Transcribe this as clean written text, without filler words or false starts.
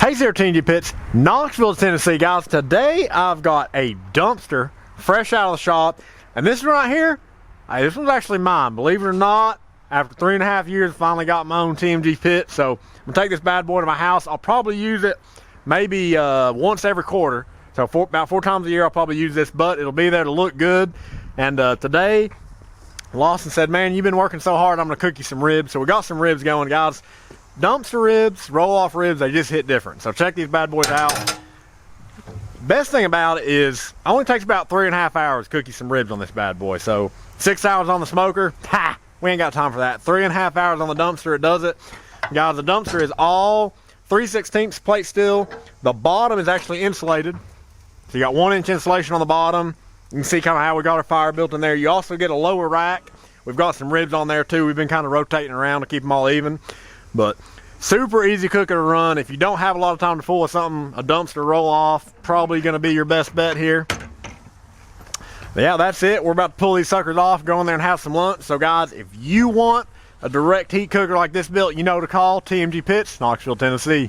Hey there, TMG Pits, Knoxville, Tennessee, guys. Today I've got a dumpster fresh out of the shop, and this one right here, this one's actually mine. Believe it or not, after 3.5 years, I finally got my own TMG pit. So I'm gonna take this bad boy to my house. I'll probably use it maybe once every quarter. So about 4 times a year, I'll probably use this, but it'll be there to look good. And today, Lawson said, man, you've been working so hard, I'm gonna cook you some ribs. So we got some ribs going, guys. Dumpster ribs, roll-off ribs, they just hit different. So check these bad boys out. Best thing about it is, it only takes about 3.5 hours to cook you some ribs on this bad boy. So 6 hours on the smoker, ha, we ain't got time for that. 3.5 hours on the dumpster, it does it. Guys, the dumpster is all 3/16 plate steel. The bottom is actually insulated. So you got 1-inch insulation on the bottom. You can see kind of how we got our fire built in there. You also get a lower rack. We've got some ribs on there too. We've been kind of rotating around to keep them all even. But super easy cooker to run. If you don't have a lot of time to fool with something, a dumpster roll off, probably gonna be your best bet here. But yeah, that's it. We're about to pull these suckers off, go in there and have some lunch. So guys, if you want a direct heat cooker like this built, you know to call TMG Pits, Knoxville, Tennessee.